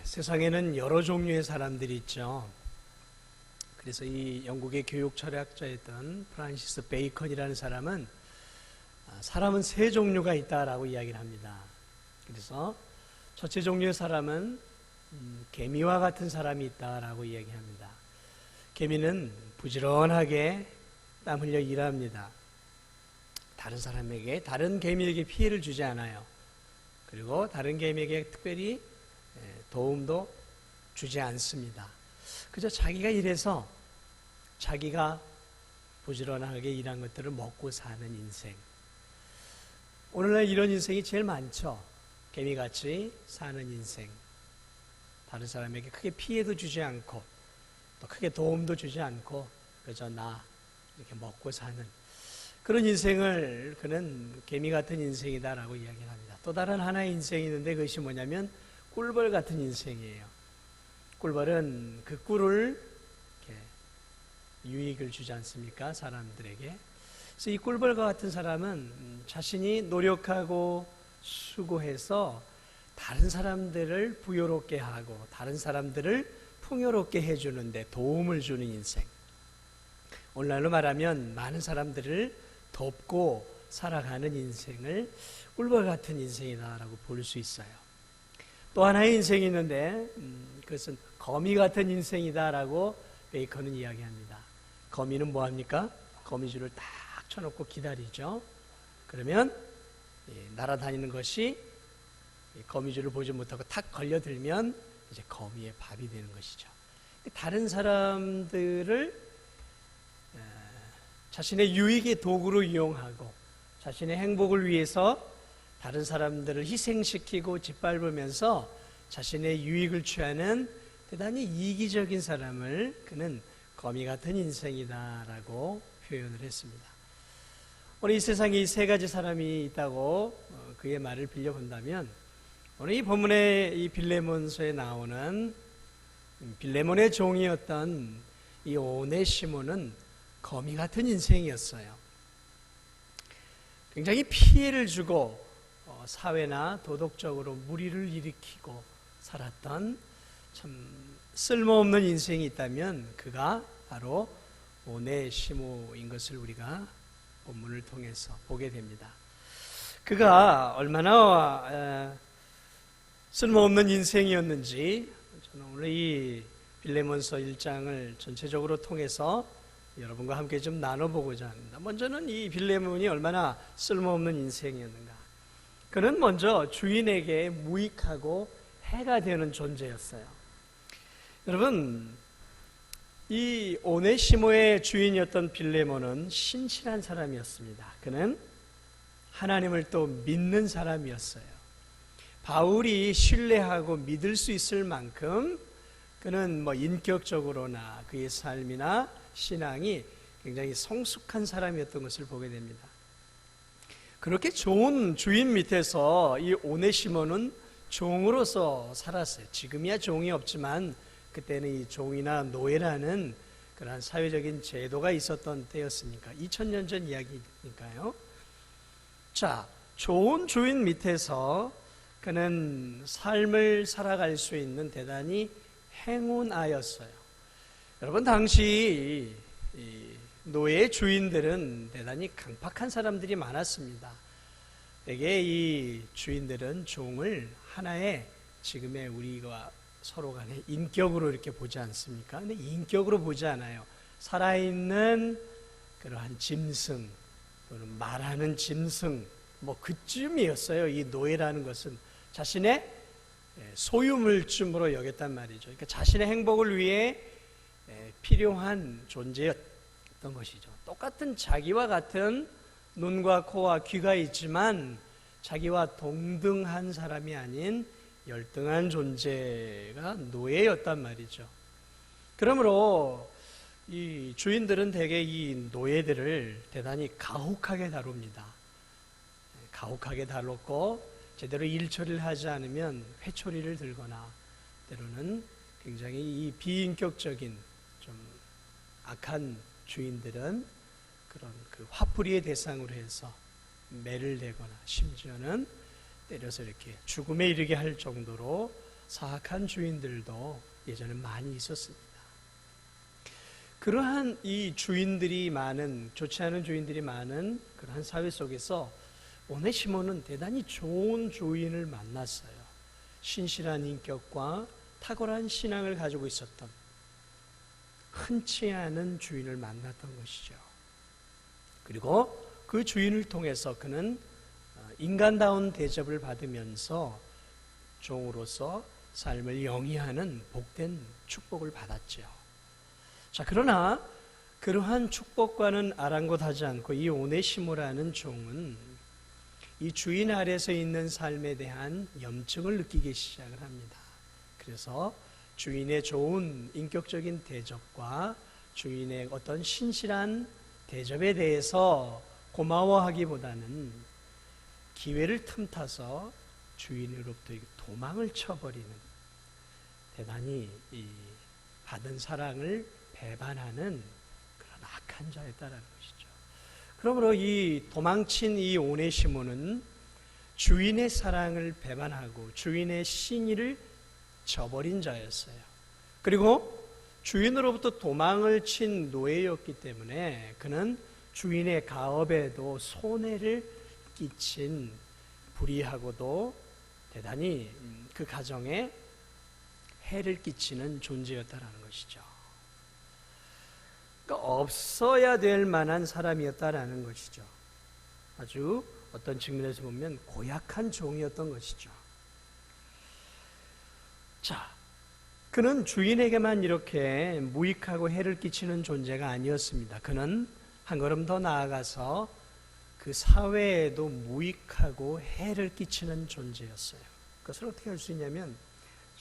세상에는 여러 종류의 사람들이 있죠. 그래서 이 영국의 교육 철학자였던 프란시스 베이컨이라는 사람은 사람은 세 종류가 있다라고 이야기를 합니다. 그래서 첫째 종류의 사람은 개미와 같은 사람이 있다라고 이야기합니다. 개미는 부지런하게 땀 흘려 일합니다. 다른 개미에게 피해를 주지 않아요. 그리고 다른 개미에게 특별히 도움도 주지 않습니다. 그저 자기가 일해서 자기가 부지런하게 일한 것들을 먹고 사는 인생. 오늘날 이런 인생이 제일 많죠. 개미같이 사는 인생. 다른 사람에게 크게 피해도 주지 않고 또 크게 도움도 주지 않고 그저 나 이렇게 먹고 사는 그런 인생을 그는 개미 같은 인생이다라고 이야기를 합니다. 또 다른 하나의 인생이 있는데 그것이 뭐냐면 꿀벌 같은 인생이에요. 꿀벌은 그 꿀을 이렇게 유익을 주지 않습니까? 사람들에게. 그래서 이 꿀벌과 같은 사람은 자신이 노력하고 수고해서 다른 사람들을 부유롭게 하고 다른 사람들을 풍요롭게 해주는데 도움을 주는 인생. 오늘날로 말하면 많은 사람들을 돕고 살아가는 인생을 꿀벌 같은 인생이다라고 볼 수 있어요. 또 하나의 인생이 있는데 그것은 거미 같은 인생이다라고 베이컨은 이야기합니다. 거미는 뭐합니까? 거미줄을 딱 쳐놓고 기다리죠. 그러면 날아다니는 것이 거미줄을 보지 못하고 탁 걸려들면 이제 거미의 밥이 되는 것이죠. 다른 사람들을 자신의 유익의 도구로 이용하고 자신의 행복을 위해서 다른 사람들을 희생시키고 짓밟으면서 자신의 유익을 취하는 대단히 이기적인 사람을 그는 거미 같은 인생이다라고 표현을 했습니다. 오늘 이 세상에 이 세 가지 사람이 있다고 그의 말을 빌려본다면 오늘 이 본문의 이 빌레몬서에 나오는 빌레몬의 종이었던 이 오네시모는 거미 같은 인생이었어요. 굉장히 피해를 주고 사회나 도덕적으로 무리를 일으키고 살았던 참 쓸모없는 인생이 있다면 그가 바로 오네시모인 것을 우리가 본문을 통해서 보게 됩니다. 그가 얼마나 쓸모없는 인생이었는지 저는 오늘 이 빌레몬서 1장을 전체적으로 통해서 여러분과 함께 좀 나눠보고자 합니다. 먼저는 이 빌레몬이 얼마나 쓸모없는 인생이었는가. 그는 먼저 주인에게 무익하고 해가 되는 존재였어요. 여러분, 이 오네시모의 주인이었던 빌레몬은 신실한 사람이었습니다. 그는 하나님을 또 믿는 사람이었어요. 바울이 신뢰하고 믿을 수 있을 만큼 그는 인격적으로나 그의 삶이나 신앙이 굉장히 성숙한 사람이었던 것을 보게 됩니다. 그렇게 좋은 주인 밑에서 이 오네시모는 종으로서 살았어요. 지금이야 종이 없지만 그때는 이 종이나 노예라는 그러한 사회적인 제도가 있었던 때였으니까 2000년 전 이야기니까요. 자, 좋은 주인 밑에서 그는 삶을 살아갈 수 있는 대단히 행운아였어요. 여러분, 당시 노예 주인들은 대단히 강팍한 사람들이 많았습니다. 대개 이 주인들은 종을 하나의 지금의 우리가 서로 간에 인격으로 이렇게 보지 않습니까? 근데 인격으로 보지 않아요. 살아있는 그러한 짐승, 또는 말하는 짐승, 그쯤이었어요. 이 노예라는 것은 자신의 소유물쯤으로 여겼단 말이죠. 그러니까 자신의 행복을 위해 필요한 존재였던 것이죠. 똑같은 자기와 같은 눈과 코와 귀가 있지만 자기와 동등한 사람이 아닌 열등한 존재가 노예였단 말이죠. 그러므로 이 주인들은 대개 이 노예들을 대단히 가혹하게 다룹니다. 가혹하게 다뤘고 제대로 일 처리를 하지 않으면 회초리를 들거나 때로는 굉장히 이 비인격적인 좀 악한 주인들은 그런 그 화풀이의 대상으로 해서 매를 대거나 심지어는 때려서 이렇게 죽음에 이르게 할 정도로 사악한 주인들도 예전에 많이 있었습니다. 그러한 이 주인들이 많은, 좋지 않은 주인들이 많은 그러한 사회 속에서 오네시모는 대단히 좋은 주인을 만났어요. 신실한 인격과 탁월한 신앙을 가지고 있었던 흔치 않은 주인을 만났던 것이죠. 그리고 그 주인을 통해서 그는 인간다운 대접을 받으면서 종으로서 삶을 영위하는 복된 축복을 받았죠. 자, 그러나 그러한 축복과는 아랑곳하지 않고 이 오네시모라는 종은 이 주인 아래서 있는 삶에 대한 염증을 느끼기 시작을 합니다. 그래서 주인의 좋은 인격적인 대접과 주인의 어떤 신실한 대접에 대해서 고마워하기보다는 기회를 틈타서 주인으로부터 도망을 쳐버리는, 대단히 이 받은 사랑을 배반하는 그런 악한 자였다라는 것이죠. 그러므로 이 도망친 이 오네시모는 주인의 사랑을 배반하고 주인의 신의를 저버린 자였어요. 그리고 주인으로부터 도망을 친 노예였기 때문에 그는 주인의 가업에도 손해를 끼친 불의하고도 대단히 그 가정에 해를 끼치는 존재였다라는 것이죠. 그러니까 없어야 될 만한 사람이었다라는 것이죠. 아주 어떤 측면에서 보면 고약한 종이었던 것이죠. 자, 그는 주인에게만 이렇게 무익하고 해를 끼치는 존재가 아니었습니다. 그는 한 걸음 더 나아가서 그 사회에도 무익하고 해를 끼치는 존재였어요. 그것을 어떻게 할 수 있냐면,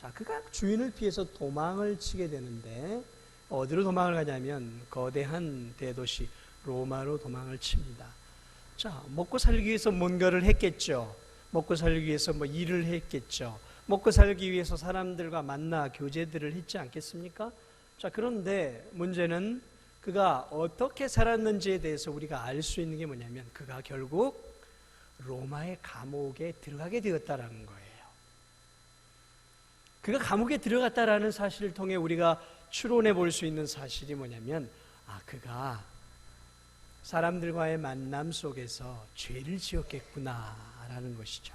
자, 그가 주인을 피해서 도망을 치게 되는데 어디로 도망을 가냐면 거대한 대도시 로마로 도망을 칩니다. 자, 먹고 살기 위해서 뭔가를 했겠죠. 먹고 살기 위해서 뭐 일을 했겠죠. 먹고 살기 위해서 사람들과 만나 교제들을 했지 않겠습니까? 자, 그런데 문제는 그가 어떻게 살았는지에 대해서 우리가 알 수 있는 게 뭐냐면 그가 결국 로마의 감옥에 들어가게 되었다라는 거예요. 그가 감옥에 들어갔다라는 사실을 통해 우리가 추론해 볼 수 있는 사실이 뭐냐면, 그가 사람들과의 만남 속에서 죄를 지었겠구나라는 것이죠.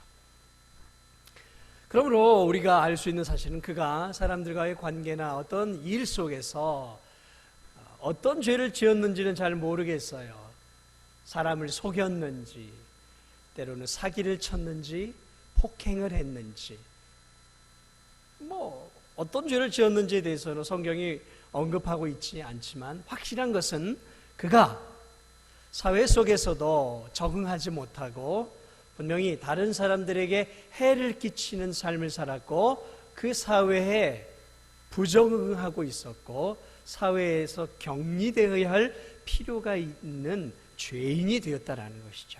그러므로 우리가 알 수 있는 사실은 그가 사람들과의 관계나 어떤 일 속에서 어떤 죄를 지었는지는 잘 모르겠어요. 사람을 속였는지, 때로는 사기를 쳤는지, 폭행을 했는지, 뭐 어떤 죄를 지었는지에 대해서는 성경이 언급하고 있지 않지만 확실한 것은 그가 사회 속에서도 적응하지 못하고 분명히 다른 사람들에게 해를 끼치는 삶을 살았고 그 사회에 부적응하고 있었고 사회에서 격리되어야 할 필요가 있는 죄인이 되었다라는 것이죠.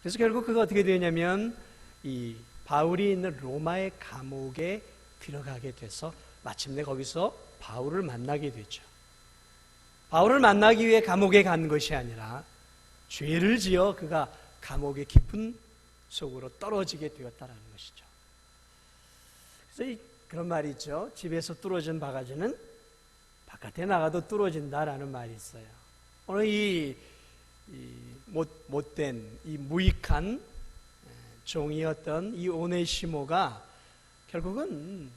그래서 결국 그가 어떻게 되냐면 이 바울이 있는 로마의 감옥에 들어가게 돼서 마침내 거기서 바울을 만나게 되죠. 바울을 만나기 위해 감옥에 간 것이 아니라 죄를 지어 그가 감옥의 깊은 속으로 떨어지게 되었다라는 것이죠. 그래서 그런 말이 있죠. 집에서 뚫어진 바가지는 바깥에 나가도 뚫어진다라는 말이 있어요. 오늘 이 못된, 이 무익한 종이었던 이 오네시모가 결국은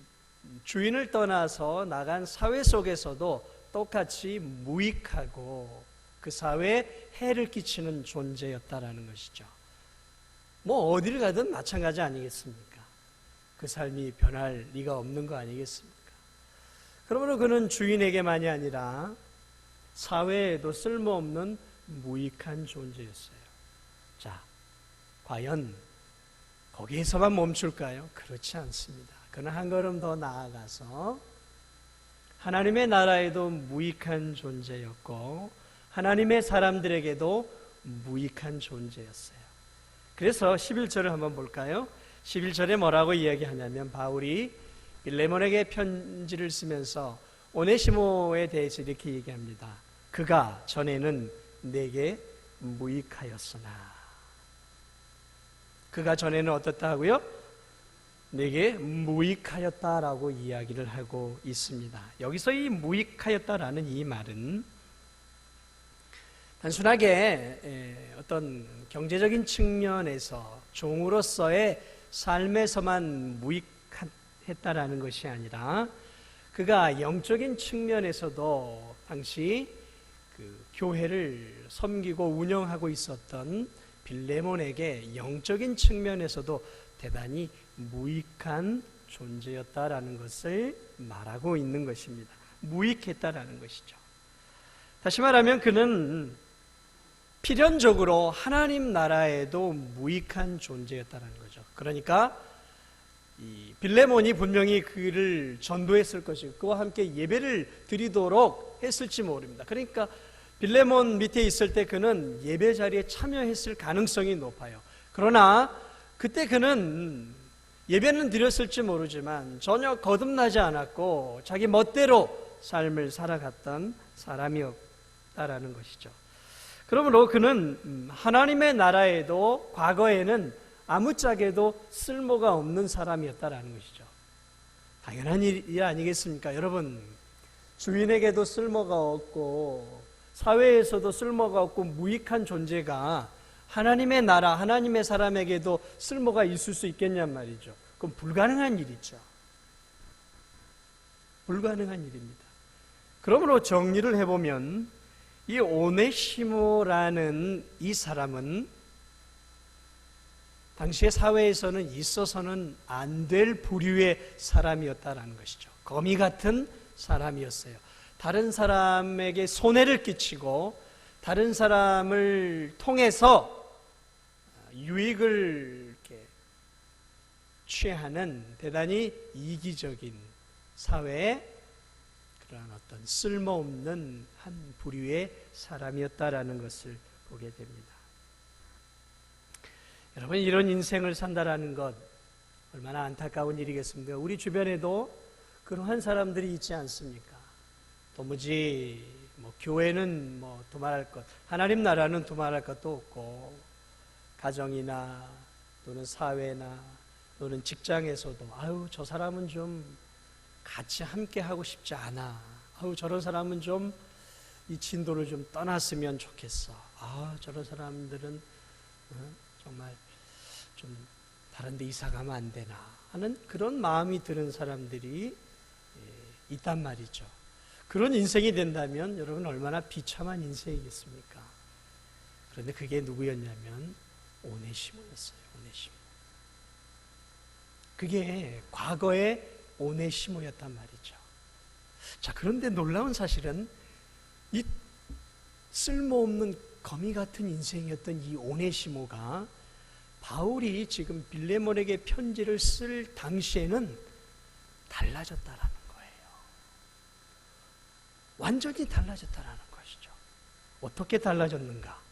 주인을 떠나서 나간 사회 속에서도 똑같이 무익하고 그 사회에 해를 끼치는 존재였다라는 것이죠. 뭐 어디를 가든 마찬가지 아니겠습니까? 그 삶이 변할 리가 없는 거 아니겠습니까? 그러므로 그는 주인에게만이 아니라 사회에도 쓸모없는 무익한 존재였어요. 자, 과연 거기에서만 멈출까요? 그렇지 않습니다. 그는 한 걸음 더 나아가서 하나님의 나라에도 무익한 존재였고 하나님의 사람들에게도 무익한 존재였어요. 그래서 11절을 한번 볼까요? 11절에 뭐라고 이야기하냐면 바울이 빌레몬에게 편지를 쓰면서 오네시모에 대해서 이렇게 얘기합니다. 그가 전에는 내게 무익하였으나. 그가 전에는 어떻다 하고요? 내게 무익하였다라고 이야기를 하고 있습니다. 여기서 이 무익하였다라는 이 말은 단순하게 어떤 경제적인 측면에서 종으로서의 삶에서만 무익했다라는 것이 아니라 그가 영적인 측면에서도 당시 그 교회를 섬기고 운영하고 있었던 빌레몬에게 영적인 측면에서도 대단히 무익한 존재였다라는 것을 말하고 있는 것입니다. 무익했다라는 것이죠. 다시 말하면 그는 필연적으로 하나님 나라에도 무익한 존재였다는 거죠. 그러니까 이 빌레몬이 분명히 그를 전도했을 것이고 그와 함께 예배를 드리도록 했을지 모릅니다. 그러니까 빌레몬 밑에 있을 때 그는 예배 자리에 참여했을 가능성이 높아요. 그러나 그때 그는 예배는 드렸을지 모르지만 전혀 거듭나지 않았고 자기 멋대로 삶을 살아갔던 사람이었다라는 것이죠. 그러므로 그는 하나님의 나라에도 과거에는 아무짝에도 쓸모가 없는 사람이었다라는 것이죠. 당연한 일 아니겠습니까? 여러분, 주인에게도 쓸모가 없고 사회에서도 쓸모가 없고 무익한 존재가 하나님의 나라, 하나님의 사람에게도 쓸모가 있을 수 있겠냔 말이죠. 그건 불가능한 일이죠. 불가능한 일입니다. 그러므로 정리를 해보면 이 오네시모라는 이 사람은 당시의 사회에서는 있어서는 안 될 부류의 사람이었다라는 것이죠. 거미 같은 사람이었어요. 다른 사람에게 손해를 끼치고 다른 사람을 통해서 유익을 이렇게 취하는 대단히 이기적인 사회에 그러한 어떤 쓸모없는 한 부류의 사람이었다라는 것을 보게 됩니다. 여러분, 이런 인생을 산다라는 것 얼마나 안타까운 일이겠습니까? 우리 주변에도 그러한 사람들이 있지 않습니까? 도무지 교회는 두말할 것, 하나님 나라는 두말할 것도 없고 가정이나 또는 사회나 또는 직장에서도 아유 저 사람은 좀 같이 함께 하고 싶지 않아. 아유 저런 사람은 좀 이 진도를 좀 떠났으면 좋겠어. 아 저런 사람들은 정말 좀 다른 데 이사 가면 안 되나 하는 그런 마음이 드는 사람들이 있단 말이죠. 그런 인생이 된다면 여러분 얼마나 비참한 인생이겠습니까? 그런데 그게 누구였냐면 오네시모였어요. 오네시모. 그게 과거의 오네시모였단 말이죠. 자, 그런데 놀라운 사실은 이 쓸모없는 거미 같은 인생이었던 이 오네시모가 바울이 지금 빌레몬에게 편지를 쓸 당시에는 달라졌다라는 거예요. 완전히 달라졌다라는 것이죠. 어떻게 달라졌는가?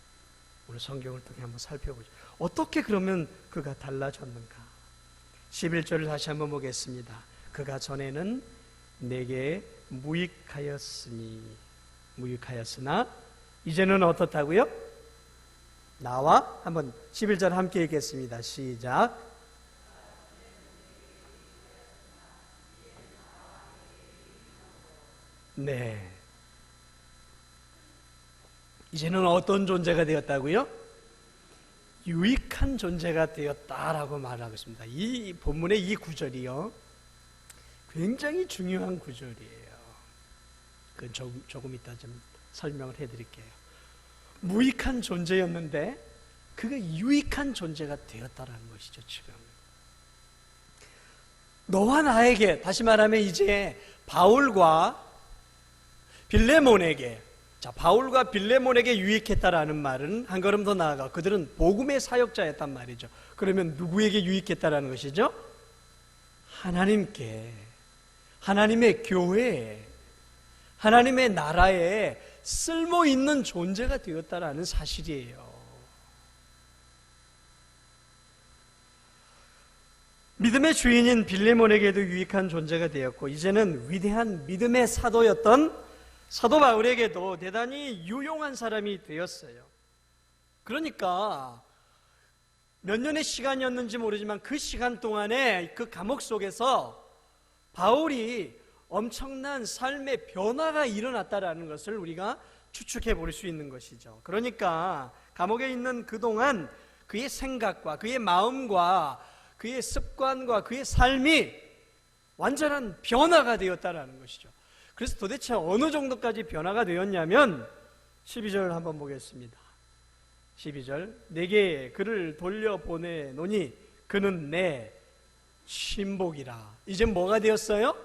오늘 성경을 통해 한번 살펴보죠. 어떻게 그러면 그가 달라졌는가? 11절을 다시 한번 보겠습니다. 그가 전에는 내게 무익하였으나 이제는 어떻다고요? 나와 한번 11절 함께 읽겠습니다. 시작. 네. 이제는 어떤 존재가 되었다고요? 유익한 존재가 되었다라고 말하고 있습니다. 이 본문의 이 구절이요, 굉장히 중요한 구절이에요. 그건 조금 이따 좀 설명을 해드릴게요. 무익한 존재였는데 그가 유익한 존재가 되었다라는 것이죠. 지금 너와 나에게, 다시 말하면 이제 바울과 빌레몬에게, 바울과 빌레몬에게 유익했다라는 말은 한 걸음 더 나아가 그들은 복음의 사역자였단 말이죠. 그러면 누구에게 유익했다라는 것이죠? 하나님께, 하나님의 교회에, 하나님의 나라에 쓸모있는 존재가 되었다라는 사실이에요. 믿음의 주인인 빌레몬에게도 유익한 존재가 되었고, 이제는 위대한 믿음의 사도였던 사도 바울에게도 대단히 유용한 사람이 되었어요. 그러니까 몇 년의 시간이었는지 모르지만 그 시간 동안에 그 감옥 속에서 바울이 엄청난 삶의 변화가 일어났다라는 것을 우리가 추측해 볼 수 있는 것이죠. 그러니까 감옥에 있는 그동안 그의 생각과 그의 마음과 그의 습관과 그의 삶이 완전한 변화가 되었다라는 것이죠. 그래서 도대체 어느 정도까지 변화가 되었냐면 12절 한번 보겠습니다. 12절, 내게 그를 돌려보내노니 그는 내 신복이라. 이제 뭐가 되었어요?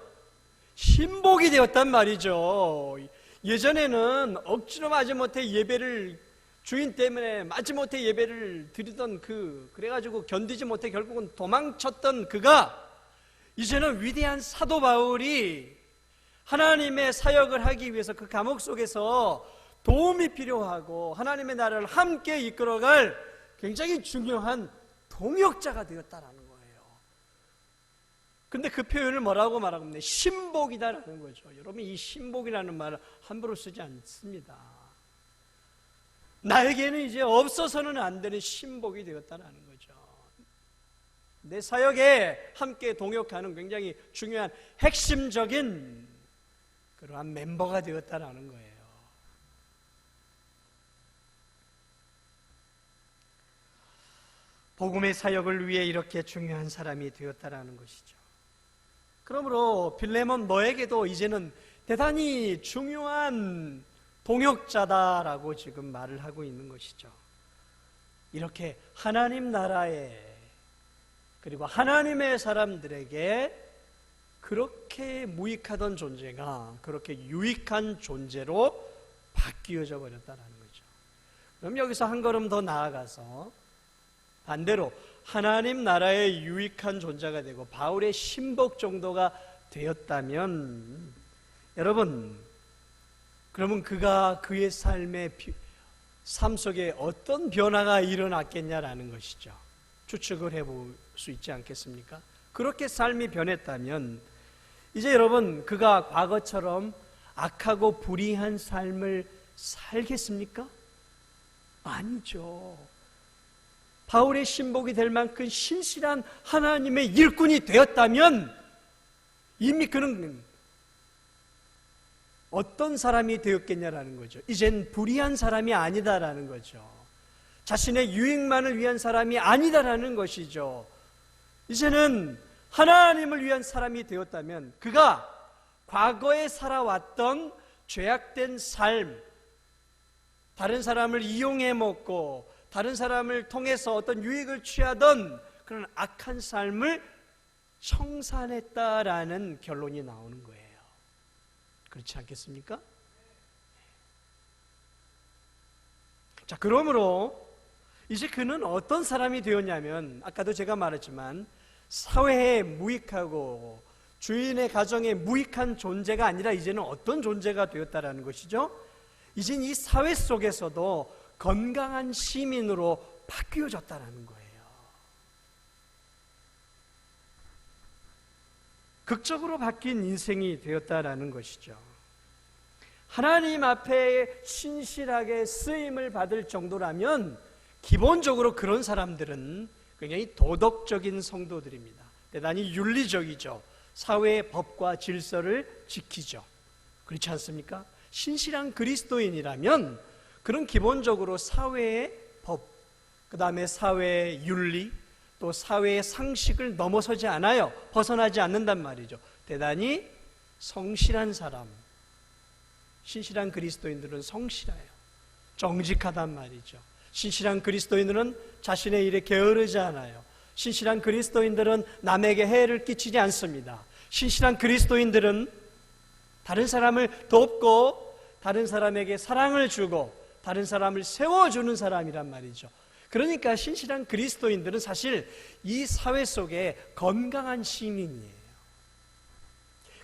신복이 되었단 말이죠. 예전에는 억지로 마지못해 예배를, 주인 때문에 마지못해 예배를 드리던 그래가지고 견디지 못해 결국은 도망쳤던 그가 이제는 위대한 사도 바울이 하나님의 사역을 하기 위해서 그 감옥 속에서 도움이 필요하고 하나님의 나라를 함께 이끌어갈 굉장히 중요한 동역자가 되었다라는 거예요. 근데 그 표현을 뭐라고 말하고 있나요? 신복이다라는 거죠. 여러분, 이 신복이라는 말을 함부로 쓰지 않습니다. 나에게는 이제 없어서는 안 되는 신복이 되었다라는 거죠. 내 사역에 함께 동역하는 굉장히 중요한 핵심적인 그러한 멤버가 되었다라는 거예요. 복음의 사역을 위해 이렇게 중요한 사람이 되었다라는 것이죠. 그러므로 빌레몬, 너에게도 이제는 대단히 중요한 동역자다라고 지금 말을 하고 있는 것이죠. 이렇게 하나님 나라에, 그리고 하나님의 사람들에게 그렇게 무익하던 존재가 그렇게 유익한 존재로 바뀌어져 버렸다는 거죠. 그럼 여기서 한 걸음 더 나아가서 반대로 하나님 나라의 유익한 존재가 되고 바울의 신복 정도가 되었다면, 여러분, 그러면 그가 그의 삶 속에 어떤 변화가 일어났겠냐라는 것이죠. 추측을 해볼 수 있지 않겠습니까? 그렇게 삶이 변했다면 이제 여러분, 그가 과거처럼 악하고 불의한 삶을 살겠습니까? 아니죠. 바울의 신복이 될 만큼 신실한 하나님의 일꾼이 되었다면 이미 그는 어떤 사람이 되었겠냐라는 거죠. 이젠 불의한 사람이 아니다라는 거죠. 자신의 유익만을 위한 사람이 아니다라는 것이죠. 이제는 하나님을 위한 사람이 되었다면 그가 과거에 살아왔던 죄악된 삶, 다른 사람을 이용해 먹고 다른 사람을 통해서 어떤 유익을 취하던 그런 악한 삶을 청산했다라는 결론이 나오는 거예요. 그렇지 않겠습니까? 자, 그러므로 이제 그는 어떤 사람이 되었냐면, 아까도 제가 말했지만 사회에 무익하고 주인의 가정에 무익한 존재가 아니라 이제는 어떤 존재가 되었다라는 것이죠. 이젠 이 사회 속에서도 건강한 시민으로 바뀌어졌다는 거예요. 극적으로 바뀐 인생이 되었다라는 것이죠. 하나님 앞에 신실하게 쓰임을 받을 정도라면 기본적으로 그런 사람들은 굉장히 도덕적인 성도들입니다. 대단히 윤리적이죠. 사회의 법과 질서를 지키죠. 그렇지 않습니까? 신실한 그리스도인이라면 그런 기본적으로 사회의 법, 그 다음에 사회의 윤리, 또 사회의 상식을 넘어서지 않아요. 벗어나지 않는단 말이죠. 대단히 성실한 사람, 신실한 그리스도인들은 성실해요. 정직하단 말이죠. 신실한 그리스도인들은 자신의 일에 게으르지 않아요. 신실한 그리스도인들은 남에게 해를 끼치지 않습니다. 신실한 그리스도인들은 다른 사람을 돕고 다른 사람에게 사랑을 주고 다른 사람을 세워주는 사람이란 말이죠. 그러니까 신실한 그리스도인들은 사실 이 사회 속에 건강한 시민이에요.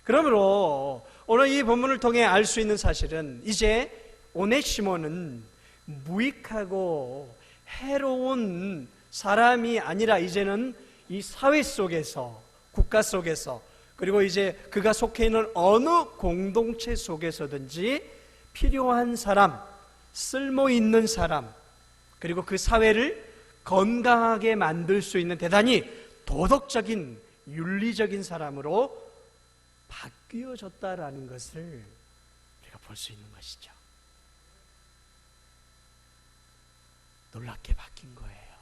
그러므로 오늘 이 본문을 통해 알 수 있는 사실은 이제 오네시모는 무익하고 해로운 사람이 아니라 이제는 이 사회 속에서, 국가 속에서, 그리고 이제 그가 속해 있는 어느 공동체 속에서든지 필요한 사람, 쓸모 있는 사람, 그리고 그 사회를 건강하게 만들 수 있는 대단히 도덕적인 윤리적인 사람으로 바뀌어졌다라는 것을 우리가 볼 수 있는 것이죠. 놀랍게 바뀐 거예요.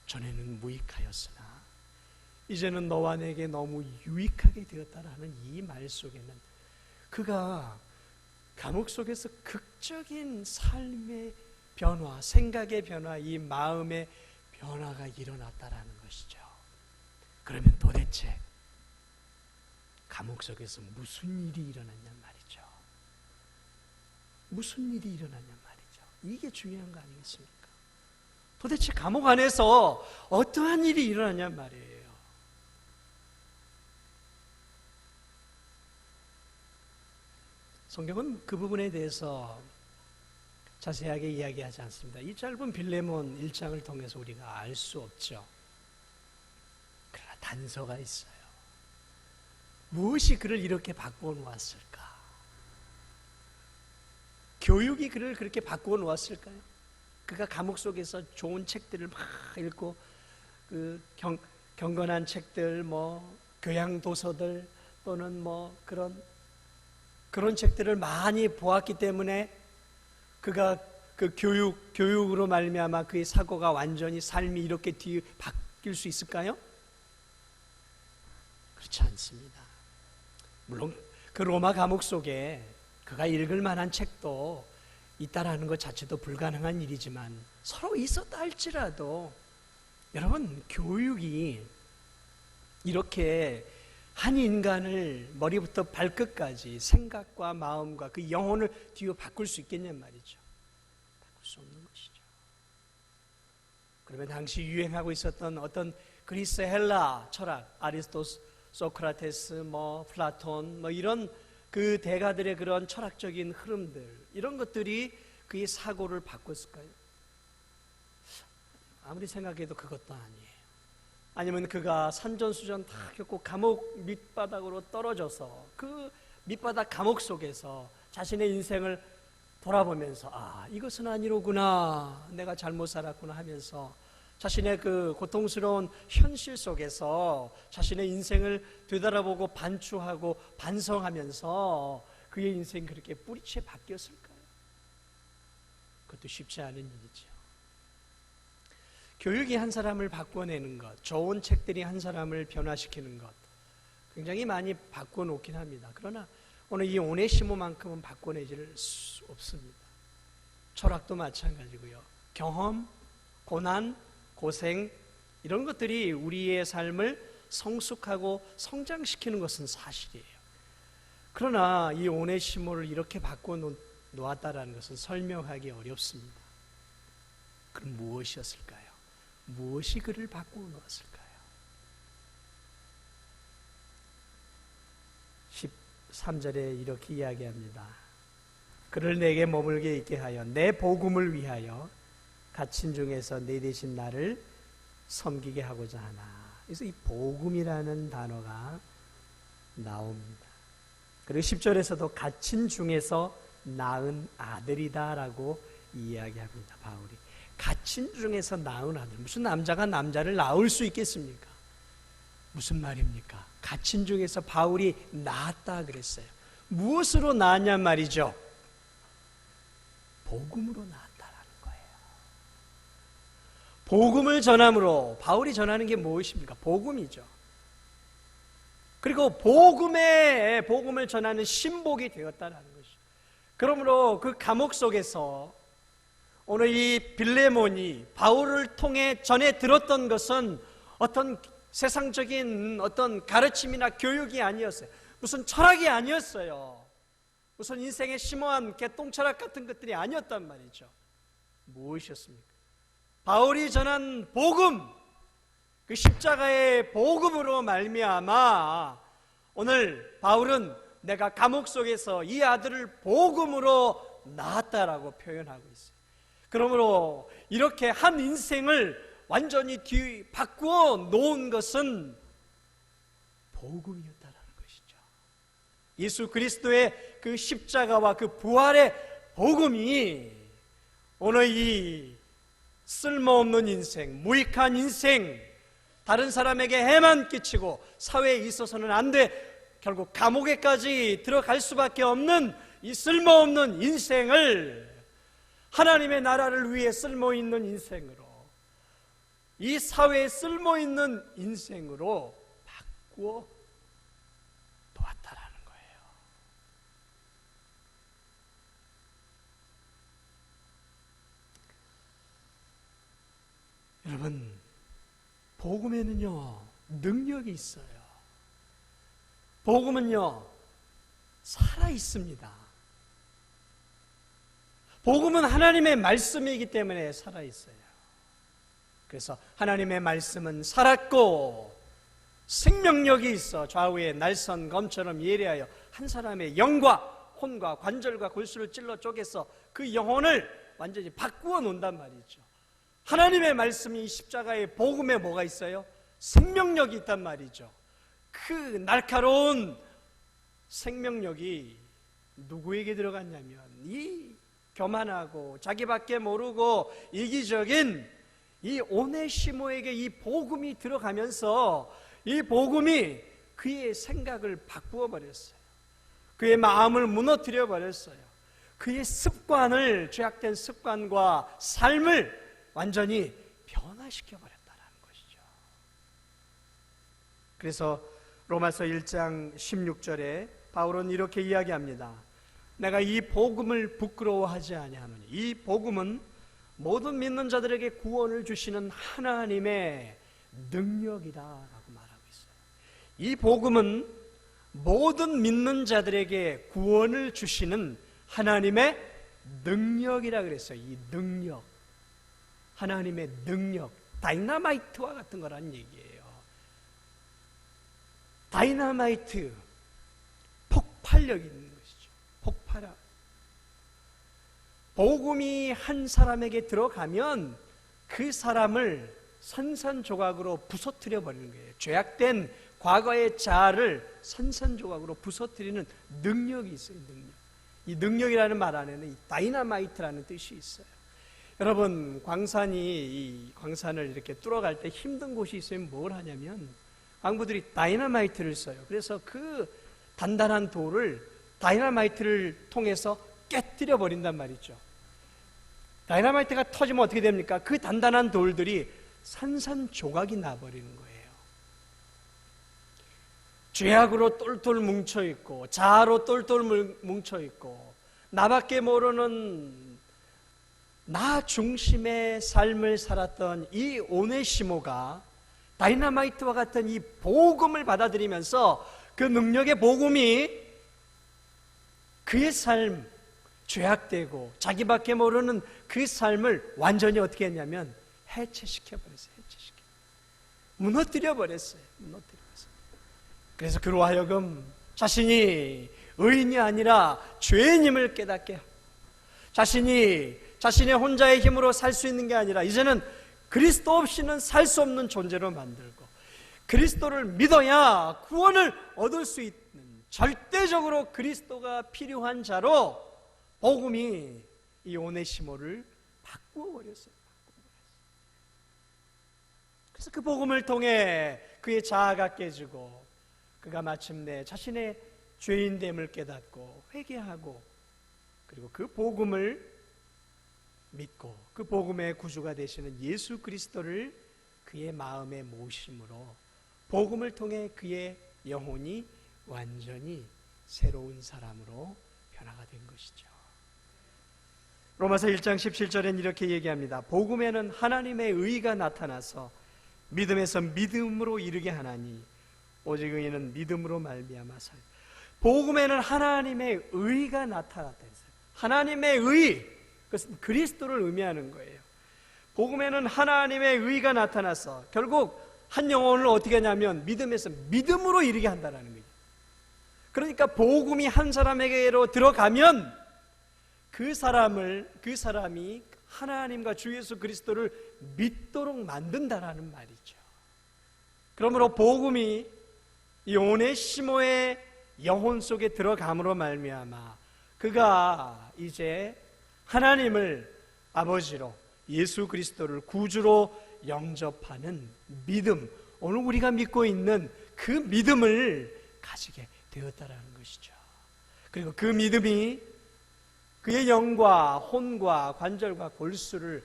전에는 무익하였으나 이제는 너와 내게 너무 유익하게 되었다라는 이 말 속에는 그가 감옥 속에서 극적인 삶의 변화, 생각의 변화, 이 마음의 변화가 일어났다라는 것이죠. 그러면 도대체 감옥 속에서 무슨 일이 일어났냔 말이죠. 무슨 일이 일어났냔 말이죠. 이게 중요한 거 아니겠습니까? 도대체 감옥 안에서 어떠한 일이 일어났냔 말이에요. 성경은 그 부분에 대해서 자세하게 이야기하지 않습니다. 이 짧은 빌레몬 1장을 통해서 우리가 알 수 없죠. 그러나 단서가 있어요. 무엇이 그를 이렇게 바꾸어 놓았을까? 교육이 그를 그렇게 바꾸어 놓았을까요? 그가 감옥 속에서 좋은 책들을 막 읽고 그 경건한 책들, 뭐 교양 도서들 또는 뭐 그런 책들을 많이 보았기 때문에 그가 그 교육으로 말미암아 그의 사고가 완전히 삶이 이렇게 바뀔 수 있을까요? 그렇지 않습니다. 물론 그 로마 감옥 속에 그가 읽을 만한 책도 있다라는 것 자체도 불가능한 일이지만 서로 있었다 할지라도 여러분, 교육이 이렇게 한 인간을 머리부터 발끝까지 생각과 마음과 그 영혼을 뒤로 바꿀 수 있겠냔 말이죠. 바꿀 수 없는 것이죠. 그러면 당시 유행하고 있었던 어떤 그리스 헬라 철학, 아리스토텔레스, 소크라테스, 플라톤, 이런 그 대가들의 그런 철학적인 흐름들, 이런 것들이 그의 사고를 바꿨을까요? 아무리 생각해도 그것도 아니에요. 아니면 그가 산전수전 다 겪고 감옥 밑바닥으로 떨어져서 그 밑바닥 감옥 속에서 자신의 인생을 돌아보면서 이것은 아니로구나, 내가 잘못 살았구나 하면서 자신의 그 고통스러운 현실 속에서 자신의 인생을 되돌아보고 반추하고 반성하면서 그의 인생이 그렇게 뿌리채 바뀌었을까요? 그것도 쉽지 않은 일이죠. 교육이 한 사람을 바꿔내는 것, 좋은 책들이 한 사람을 변화시키는 것, 굉장히 많이 바꿔놓긴 합니다. 그러나 오늘 이 오네시모만큼은 바꿔내질 수 없습니다. 철학도 마찬가지고요. 경험, 고난, 고생, 이런 것들이 우리의 삶을 성숙하고 성장시키는 것은 사실이에요. 그러나 이 오네시모를 이렇게 바꿔놓았다는 것은 설명하기 어렵습니다. 그럼 무엇이었을까요? 무엇이 그를 바꾸어 놓았을까요? 13절에 이렇게 이야기합니다. 그를 내게 머물게 있게 하여 내 복음을 위하여 갇힌 중에서 내 대신 나를 섬기게 하고자 하나. 그래서 이 복음이라는 단어가 나옵니다. 그리고 10절에서도 갇힌 중에서 낳은 아들이다라고 이야기합니다. 바울이 갇힌 중에서 낳은 아들, 무슨 남자가 남자를 낳을 수 있겠습니까? 무슨 말입니까? 갇힌 중에서 바울이 낳았다 그랬어요. 무엇으로 낳았냔 말이죠? 복음으로 낳았다라는 거예요. 복음을 전함으로, 바울이 전하는 게 무엇입니까? 복음이죠. 그리고 복음을 전하는 신복이 되었다라는 것이죠. 그러므로 그 감옥 속에서 오늘 이 빌레몬이 바울을 통해 전해 들었던 것은 어떤 세상적인 어떤 가르침이나 교육이 아니었어요. 무슨 철학이 아니었어요. 무슨 인생의 심오한 개똥철학 같은 것들이 아니었단 말이죠. 무엇이었습니까? 바울이 전한 복음, 그 십자가의 복음으로 말미암아 오늘 바울은 내가 감옥 속에서 이 아들을 복음으로 낳았다라고 표현하고 있어요. 그러므로 이렇게 한 인생을 완전히 바꾸어 놓은 것은 복음이었다라는 것이죠. 예수 그리스도의 그 십자가와 그 부활의 복음이 오늘 이 쓸모없는 인생, 무익한 인생, 다른 사람에게 해만 끼치고 사회에 있어서는 안 돼, 결국 감옥에까지 들어갈 수밖에 없는 이 쓸모없는 인생을 하나님의 나라를 위해 쓸모있는 인생으로, 이 사회에 쓸모있는 인생으로 바꾸어 놓았다라는 거예요. 여러분, 복음에는요 능력이 있어요. 복음은요 살아 있습니다. 복음은 하나님의 말씀이기 때문에 살아 있어요. 그래서 하나님의 말씀은 살았고 생명력이 있어 좌우에 날선 검처럼 예리하여 한 사람의 영과 혼과 관절과 골수를 찔러 쪼개서 그 영혼을 완전히 바꾸어 놓는단 말이죠. 하나님의 말씀이 십자가의 복음에 뭐가 있어요? 생명력이 있단 말이죠. 그 날카로운 생명력이 누구에게 들어갔냐면 이 교만하고 자기밖에 모르고 이기적인 이 오네시모에게 이 복음이 들어가면서 이 복음이 그의 생각을 바꾸어 버렸어요. 그의 마음을 무너뜨려 버렸어요. 그의 습관을, 죄악된 습관과 삶을 완전히 변화시켜 버렸다는 것이죠. 그래서 로마서 1장 16절에 바울은 이렇게 이야기합니다. 내가 이 복음을 부끄러워하지 아니하노니 이 복음은 모든 믿는 자들에게 구원을 주시는 하나님의 능력이다라고 말하고 있어요. 이 복음은 모든 믿는 자들에게 구원을 주시는 하나님의 능력이라 그랬어요. 이 능력, 하나님의 능력, 다이너마이트와 같은 거란 얘기예요. 다이너마이트, 폭발력이 있는 것이죠. 폭발력. 복음이 한 사람에게 들어가면 그 사람을 산산조각으로 부서뜨려 버리는 거예요. 죄악된 과거의 자아를 산산조각으로 부서뜨리는 능력이 있어요. 능력. 이 능력이라는 말 안에는 이 다이너마이트라는 뜻이 있어요. 여러분, 이 광산을 이렇게 뚫어갈 때 힘든 곳이 있으면 뭘 하냐면 광부들이 다이너마이트를 써요. 그래서 그 단단한 돌을 다이너마이트를 통해서 깨뜨려 버린단 말이죠. 다이너마이트가 터지면 어떻게 됩니까? 그 단단한 돌들이 산산조각이 나버리는 거예요. 죄악으로 똘똘 뭉쳐있고 자아로 똘똘 뭉쳐있고 나밖에 모르는 나 중심의 삶을 살았던 이 오네시모가 다이너마이트와 같은 이 복음을 받아들이면서 그 능력의 복음이 그의 삶, 죄악되고 자기밖에 모르는 그 삶을 완전히 어떻게 했냐면 해체시켜버렸어요. 무너뜨려버렸어요. 그래서 그로 하여금 자신이 의인이 아니라 죄인임을 깨닫게 하고 자신의 혼자의 힘으로 살 수 있는 게 아니라 이제는 그리스도 없이는 살 수 없는 존재로 만들고 그리스도를 믿어야 구원을 얻을 수 있는 절대적으로 그리스도가 필요한 자로 복음이 이 오네시모를 바꾸어 버렸어요. 그래서 그 복음을 통해 그의 자아가 깨지고 그가 마침내 자신의 죄인됨을 깨닫고 회개하고 그리고 그 복음을 믿고 그 복음의 구주가 되시는 예수 그리스도를 그의 마음에 모심으로 복음을 통해 그의 영혼이 완전히 새로운 사람으로 변화가 된 것이죠. 로마서 1장 17절엔 이렇게 얘기합니다. 복음에는 하나님의 의가 나타나서 믿음에서 믿음으로 이르게 하나니 오직 의인은 믿음으로 말미암아 살. 복음에는 하나님의 의가 나타났다 했어요. 하나님의 의, 그것은 그리스도를 의미하는 거예요. 복음에는 하나님의 의가 나타나서 결국 한 영혼을 어떻게 하냐면 믿음에서 믿음으로 이르게 한다는 거예요. 그러니까 복음이 한 사람에게로 들어가면 그 사람이 하나님과 주 예수 그리스도를 믿도록 만든다라는 말이죠. 그러므로 복음이 이 오네시모의 영혼 속에 들어감으로 말미암아 그가 이제 하나님을 아버지로 예수 그리스도를 구주로 영접하는 믿음, 오늘 우리가 믿고 있는 그 믿음을 가지게 되었다라는 것이죠. 그리고 그 믿음이 그의 영과 혼과 관절과 골수를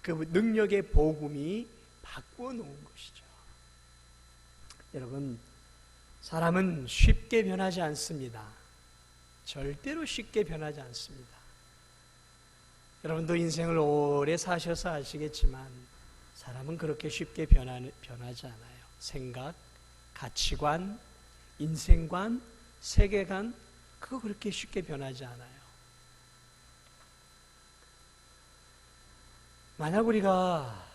그 능력의 복음이 바꾸어 놓은 것이죠. 여러분, 사람은 쉽게 변하지 않습니다. 절대로 쉽게 변하지 않습니다. 여러분도 인생을 오래 사셔서 아시겠지만 사람은 그렇게 쉽게 변하지 않아요. 생각, 가치관, 인생관, 세계관, 그거 그렇게 쉽게 변하지 않아요. 만약 우리가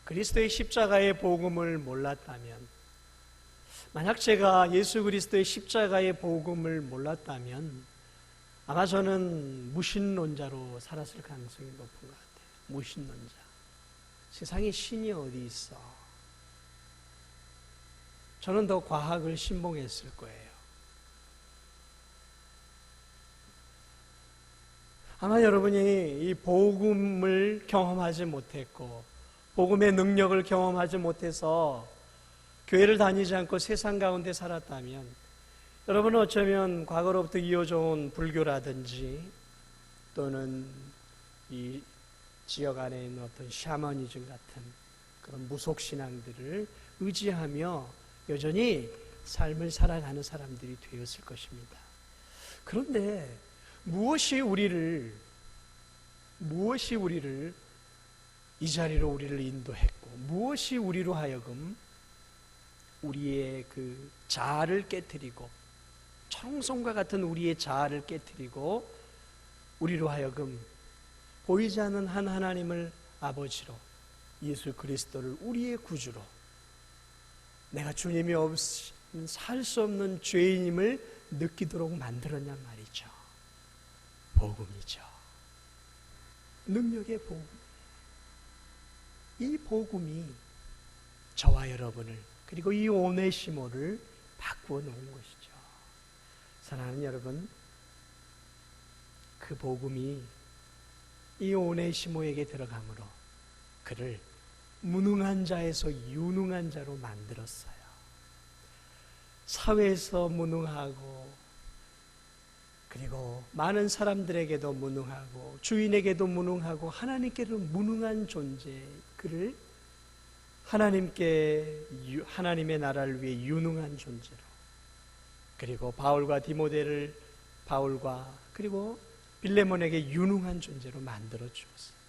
그리스도의 십자가의 복음을 몰랐다면, 만약 제가 예수 그리스도의 십자가의 복음을 몰랐다면 아마 저는 무신론자로 살았을 가능성이 높은 것 같아요. 무신론자. 세상에 신이 어디 있어? 저는 더 과학을 신봉했을 거예요. 아마 여러분이 이 복음을 경험하지 못했고 복음의 능력을 경험하지 못해서 교회를 다니지 않고 세상 가운데 살았다면 여러분은 어쩌면 과거로부터 이어져 온 불교라든지 또는 이 지역 안에 있는 어떤 샤머니즘 같은 그런 무속신앙들을 의지하며 여전히 삶을 살아가는 사람들이 되었을 것입니다. 그런데 무엇이 우리를 이 자리로 우리를 인도했고 무엇이 우리로 하여금 우리의 그 자아를 깨트리고 청송과 같은 우리의 자아를 깨트리고 우리로 하여금 보이지 않는 한 하나님을 아버지로 예수 그리스도를 우리의 구주로 내가 주님이 없이는 살 수 없는 죄인임을 느끼도록 만들었냔 말이죠. 복음이죠. 능력의 복음. 이 복음이 저와 여러분을 그리고 이 오네시모를 바꾸어 놓은 것이죠. 사랑하는 여러분, 그 복음이 이 오네시모에게 들어감으로 그를 무능한 자에서 유능한 자로 만들었어요. 사회에서 무능하고 그리고 많은 사람들에게도 무능하고 주인에게도 무능하고 하나님께도 무능한 존재, 그를 하나님의 나라를 위해 유능한 존재로, 그리고 바울과 디모데를 바울과 그리고 빌레몬에게 유능한 존재로 만들어 주었어요.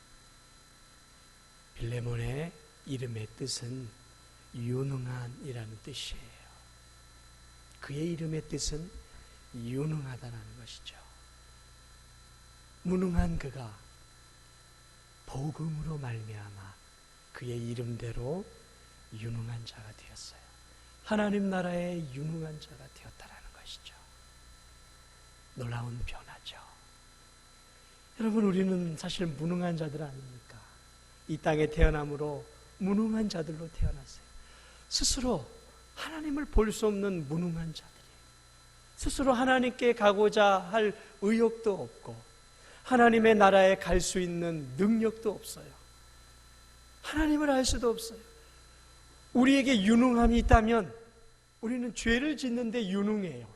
빌레몬의 이름의 뜻은 유능한이라는 뜻이에요. 그의 이름의 뜻은 유능하다는 것이죠. 무능한 그가 복음으로 말미암아 그의 이름대로 유능한 자가 되었어요. 하나님 나라의 유능한 자가 되었다라는 것이죠. 놀라운 변화죠. 여러분, 우리는 사실 무능한 자들 아닙니까? 이 땅에 태어남으로 무능한 자들로 태어났어요. 스스로 하나님을 볼 수 없는 무능한 자들이에요. 스스로 하나님께 가고자 할 의욕도 없고 하나님의 나라에 갈 수 있는 능력도 없어요. 하나님을 알 수도 없어요. 우리에게 유능함이 있다면 우리는 죄를 짓는데 유능해요.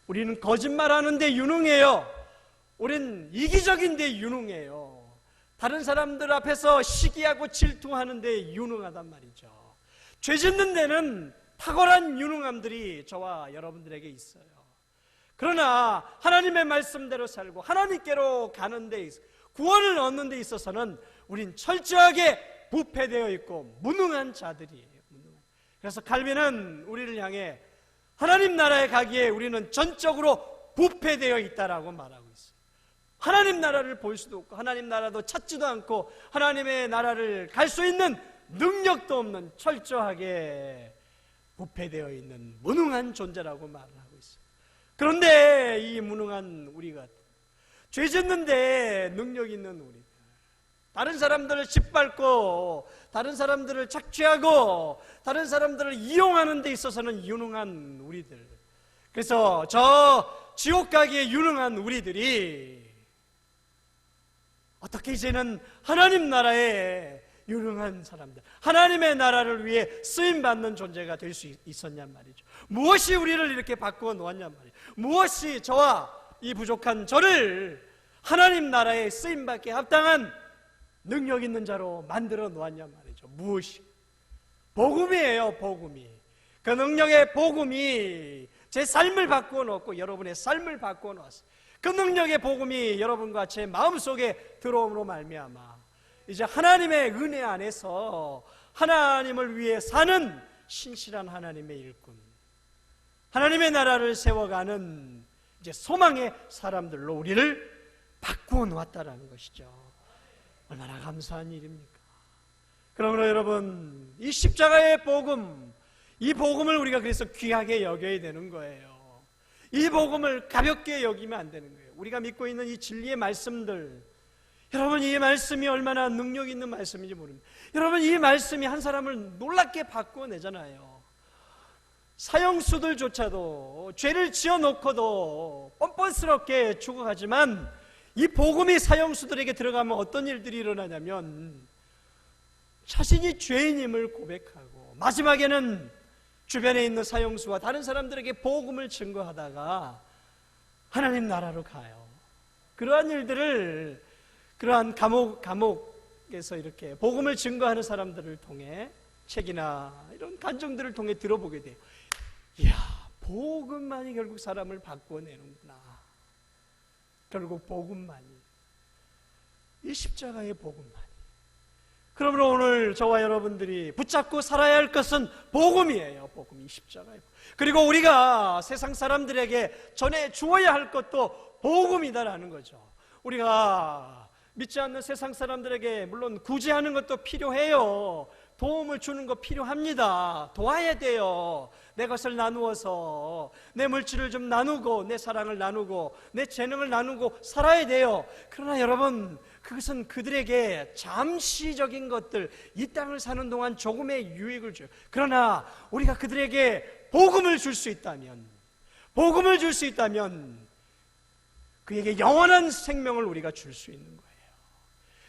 우리는 거짓말하는데 유능해요. 우리는 이기적인데 유능해요. 다른 사람들 앞에서 시기하고 질투하는데 유능하단 말이죠. 죄 짓는 데는 탁월한 유능함들이 저와 여러분들에게 있어요. 그러나 하나님의 말씀대로 살고 하나님께로 가는 데 있어 구원을 얻는 데 있어서는 우린 철저하게 부패되어 있고 무능한 자들이에요. 그래서 칼빈은 우리를 향해 하나님 나라에 가기에 우리는 전적으로 부패되어 있다라고 말하고 있어요. 하나님 나라를 볼 수도 없고 하나님 나라도 찾지도 않고 하나님의 나라를 갈 수 있는 능력도 없는 철저하게 부패되어 있는 무능한 존재라고 말을 하고 있어요. 그런데 이 무능한 우리가 죄 짓는데 능력 있는 우리들, 다른 사람들을 짓밟고 다른 사람들을 착취하고 다른 사람들을 이용하는 데 있어서는 유능한 우리들, 그래서 저 지옥 가기에 유능한 우리들이 어떻게 이제는 하나님 나라에 유능한 사람들, 하나님의 나라를 위해 쓰임받는 존재가 될 수 있었냔 말이죠. 무엇이 우리를 이렇게 바꾸어 놓았냔 말이죠. 무엇이 저와 이 부족한 저를 하나님 나라에 쓰임받게 합당한 능력 있는 자로 만들어 놓았냔 말이죠. 무엇이? 복음이에요. 복음이. 그 능력의 복음이 제 삶을 바꾸어 놓고 여러분의 삶을 바꾸어 놓았어요. 그 능력의 복음이 여러분과 제 마음속에 들어옴으로 말미암아 이제 하나님의 은혜 안에서 하나님을 위해 사는 신실한 하나님의 일꾼, 하나님의 나라를 세워가는 이제 소망의 사람들로 우리를 바꾸어 놓았다라는 것이죠. 얼마나 감사한 일입니까? 그러므로 여러분, 이 십자가의 복음, 이 복음을 우리가 그래서 귀하게 여겨야 되는 거예요. 이 복음을 가볍게 여기면 안 되는 거예요. 우리가 믿고 있는 이 진리의 말씀들, 여러분, 이 말씀이 얼마나 능력 있는 말씀인지 모릅니다. 여러분, 이 말씀이 한 사람을 놀랍게 바꿔내잖아요. 사형수들조차도 죄를 지어놓고도 뻔뻔스럽게 죽어가지만 이 복음이 사형수들에게 들어가면 어떤 일들이 일어나냐면 자신이 죄인임을 고백하고 마지막에는 주변에 있는 사형수와 다른 사람들에게 복음을 증거하다가 하나님 나라로 가요. 그러한 일들을 그러한 감옥에서 이렇게 복음을 증거하는 사람들을 통해 책이나 이런 간증들을 통해 들어보게 돼요. 이야, 복음만이 결국 사람을 바꿔내는구나. 결국 복음만이, 이 십자가의 복음만이. 그러므로 오늘 저와 여러분들이 붙잡고 살아야 할 것은 복음이에요. 복음이 십자가예요. 그리고 우리가 세상 사람들에게 전해 주어야 할 것도 복음이다라는 거죠. 우리가 믿지 않는 세상 사람들에게 물론 구제하는 것도 필요해요. 도움을 주는 거 필요합니다. 도와야 돼요. 내 것을 나누어서 내 물질을 좀 나누고 내 사랑을 나누고 내 재능을 나누고 살아야 돼요. 그러나 여러분, 그것은 그들에게 잠시적인 것들, 이 땅을 사는 동안 조금의 유익을 줘요. 그러나 우리가 그들에게 복음을 줄 수 있다면, 복음을 줄 수 있다면 그에게 영원한 생명을 우리가 줄 수 있는 거예요.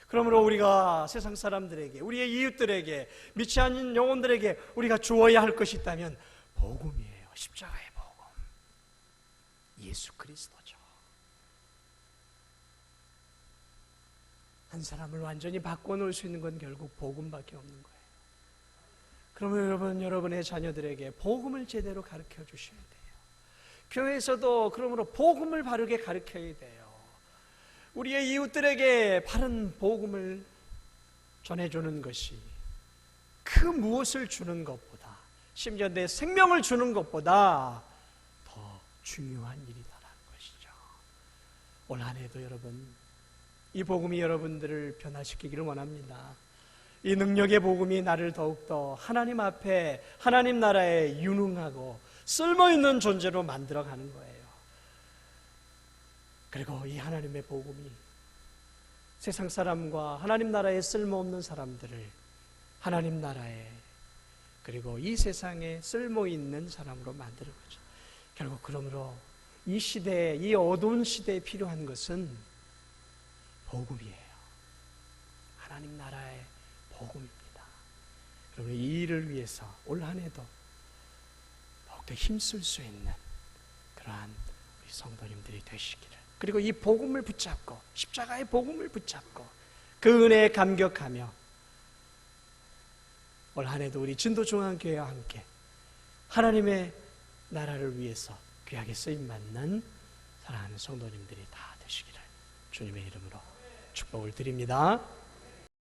그러므로 우리가 세상 사람들에게, 우리의 이웃들에게, 믿지 않는 영혼들에게 우리가 주어야 할 것이 있다면 복음이에요. 십자가의 복음, 예수 그리스도죠. 한 사람을 완전히 바꿔놓을 수 있는 건 결국 복음밖에 없는 거예요. 그러면 여러분, 여러분의 자녀들에게 복음을 제대로 가르쳐 주셔야 돼요. 교회에서도 그러므로 복음을 바르게 가르쳐야 돼요. 우리의 이웃들에게 바른 복음을 전해주는 것이 그 무엇을 주는 것보다, 심지어 내 생명을 주는 것보다 더 중요한 일이다라는 것이죠. 올 한 해도 여러분, 이 복음이 여러분들을 변화시키기를 원합니다. 이 능력의 복음이 나를 더욱더 하나님 앞에, 하나님 나라에 유능하고 쓸모있는 존재로 만들어가는 거예요. 그리고 이 하나님의 복음이 세상 사람과 하나님 나라에 쓸모없는 사람들을 하나님 나라에, 그리고 이 세상에 쓸모있는 사람으로 만드는 거죠. 결국 그러므로 이 시대에, 이 어두운 시대에 필요한 것은 복음이에요. 하나님 나라의 복음입니다. 그러면 이 일을 위해서 올 한 해도 더욱더 힘쓸 수 있는 그러한 우리 성도님들이 되시기를, 그리고 이 복음을 붙잡고, 십자가의 복음을 붙잡고 그 은혜에 감격하며 올 한 해도 우리 진도중앙교회와 함께 하나님의 나라를 위해서 귀하게 쓰임받는 사랑하는 성도님들이 다 되시기를 주님의 이름으로 축복을 드립니다.